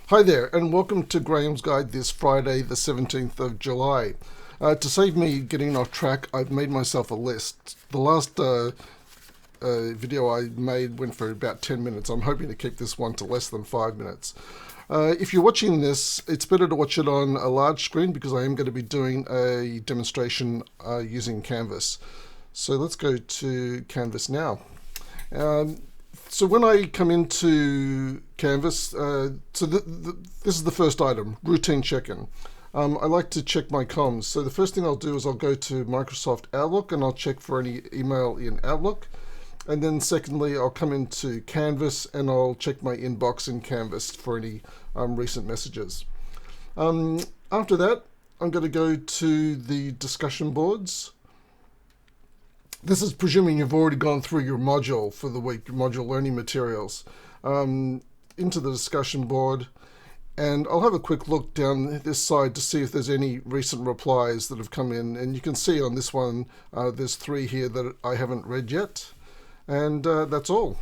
Hi there, and welcome to Graham's Guide this Friday, the 17th of July. To save me getting off track, I've made myself a list. The last video I made went for about 10 minutes. I'm hoping to keep this one to less than 5 minutes. If you're watching this, it's better to watch it on a large screen because I am going to be doing a demonstration using Canvas. So let's go to Canvas now. So when I come into Canvas, this is the first item, routine check-in. I like to check my comms. So the first thing I'll do is I'll go to Microsoft Outlook and I'll check for any email in Outlook. And then secondly, I'll come into Canvas and I'll check my inbox in Canvas for any recent messages. After that, I'm going to go to the discussion boards. This is presuming you've already gone through your module for the week, your module learning materials, into the discussion board. And I'll have a quick look down this side to see if there's any recent replies that have come in. And you can see on this one, there's 3 here that I haven't read yet. And that's all.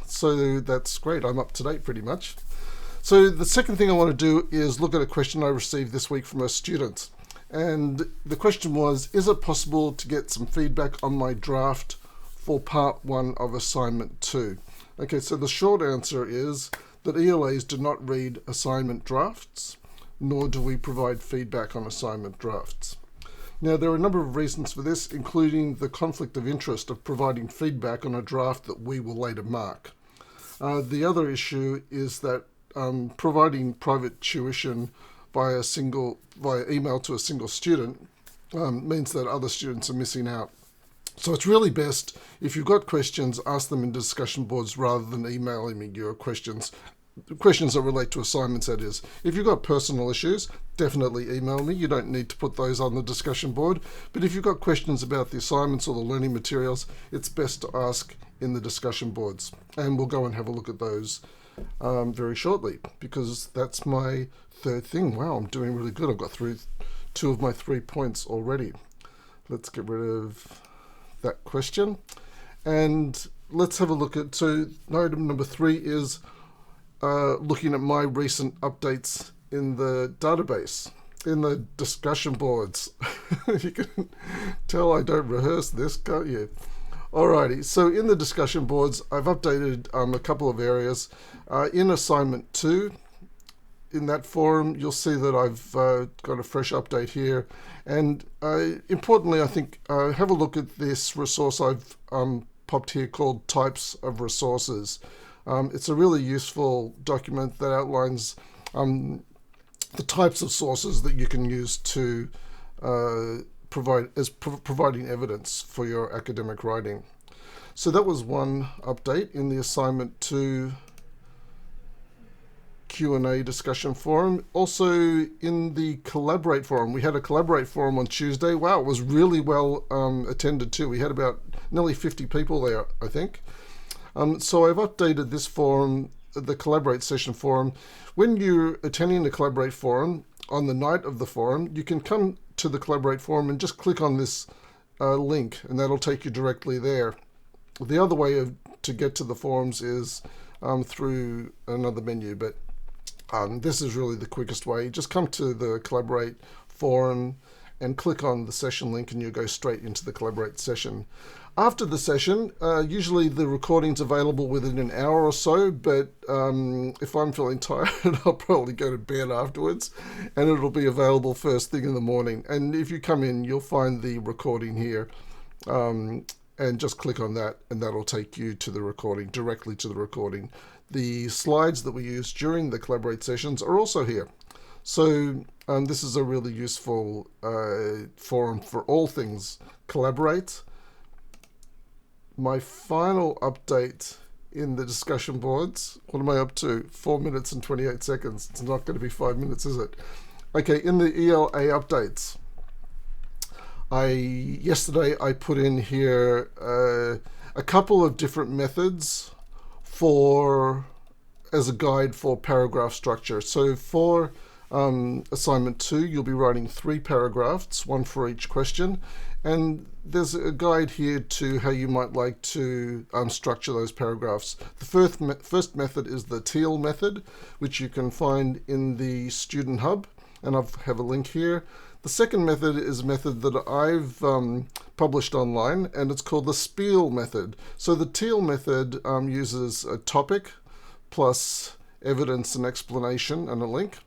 So that's great. I'm up to date pretty much. So the second thing I want to do is look at a question I received this week from a student. And the question was, is it possible to get some feedback on my draft for part 1 of assignment 2? Okay, so the short answer is that ELAs do not read assignment drafts, nor do we provide feedback on assignment drafts. Now, there are a number of reasons for this, including the conflict of interest of providing feedback on a draft that we will later mark. The other issue is that providing private tuition via email to a single student means that other students are missing out. So it's really best, if you've got questions, ask them in discussion boards rather than emailing me your questions that relate to assignments, that is. If you've got personal issues, definitely email me. You don't need to put those on the discussion board. But if you've got questions about the assignments or the learning materials, it's best to ask in the discussion boards. And we'll go and have a look at those very shortly, because that's my third thing. Wow, I'm doing really good. I've got through 2 of my 3 points already. Let's get rid of that question. And let's have a look at, so item number 3 is looking at my recent updates in the database, in the discussion boards. You can tell I don't rehearse this, can't you? Alrighty, so in the discussion boards, I've updated a couple of areas. In assignment 2, in that forum, you'll see that I've got a fresh update here. And importantly, I think, have a look at this resource I've popped here called Types of Resources. It's a really useful document that outlines the types of sources that you can use to providing evidence for your academic writing. So that was one update in the assignment 2 Q&A discussion forum. Also in the Collaborate forum, we had a Collaborate forum on Tuesday. Wow, it was really well attended too. We had about nearly 50 people there, I think. So I've updated this forum, the Collaborate session forum. When you're attending the Collaborate forum, on the night of the forum, you can come to the Collaborate forum and just click on this link, and that'll take you directly there. The other way to get to the forums is through another menu, but this is really the quickest way. Just come to the Collaborate forum and click on the session link and you'll go straight into the Collaborate session. After the session, usually the recording's available within an hour or so, but if I'm feeling tired, I'll probably go to bed afterwards, and it'll be available first thing in the morning. And if you come in, you'll find the recording here, and just click on that, and that'll take you to the recording, directly to the recording. The slides that we use during the Collaborate sessions are also here. So this is a really useful forum for all things Collaborate. My final update in the discussion boards, what am I up to? 4 minutes and 28 seconds. It's not going to be 5 minutes, is it? Okay, in the ELA updates, yesterday I put in here a couple of different methods as a guide for paragraph structure. So for Assignment 2, you'll be writing 3 paragraphs, one for each question, and there's a guide here to how you might like to structure those paragraphs. The first method is the Teal method, which you can find in the Student Hub, and I have a link here. The second method is a method that I've published online, and it's called the Spiel method. So the Teal method uses a topic plus evidence and explanation and a link.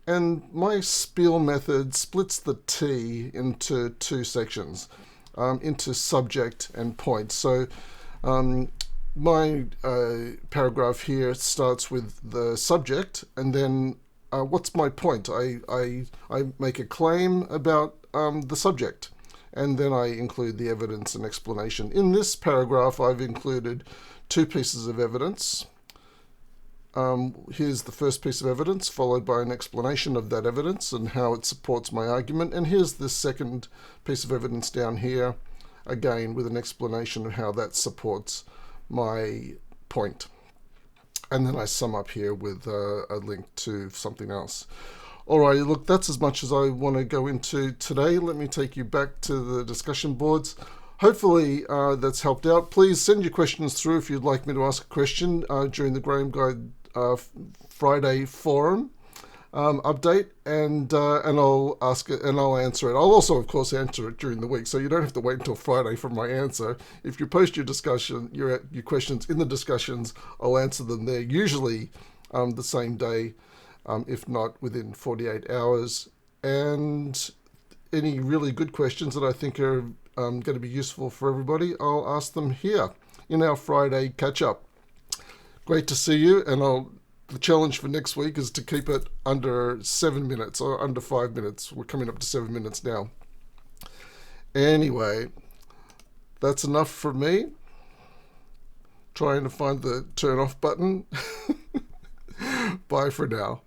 And my Spiel method splits the T into 2 sections, into subject and point. So my paragraph here starts with the subject, and then what's my point? I make a claim about the subject, and then I include the evidence and explanation. In this paragraph, I've included 2 pieces of evidence. Here's the first piece of evidence, followed by an explanation of that evidence and how it supports my argument. And here's the second piece of evidence down here, again with an explanation of how that supports my point. And then I sum up here with a link to something else. Alrighty, look, that's as much as I want to go into today. Let me take you back to the discussion boards. Hopefully that's helped out. Please send your questions through if you'd like me to ask a question during the Graham Guide Friday forum update, and I'll ask it and I'll answer it. I'll also, of course, answer it during the week, so you don't have to wait until Friday for my answer. If you post your questions in the discussions, I'll answer them there. Usually the same day, if not within 48 hours. And any really good questions that I think are going to be useful for everybody, I'll ask them here in our Friday catch-up. Great to see you, and the challenge for next week is to keep it under 7 minutes, or under 5 minutes. We're coming up to 7 minutes now. Anyway, that's enough for me. Trying to find the turn off button. Bye for now.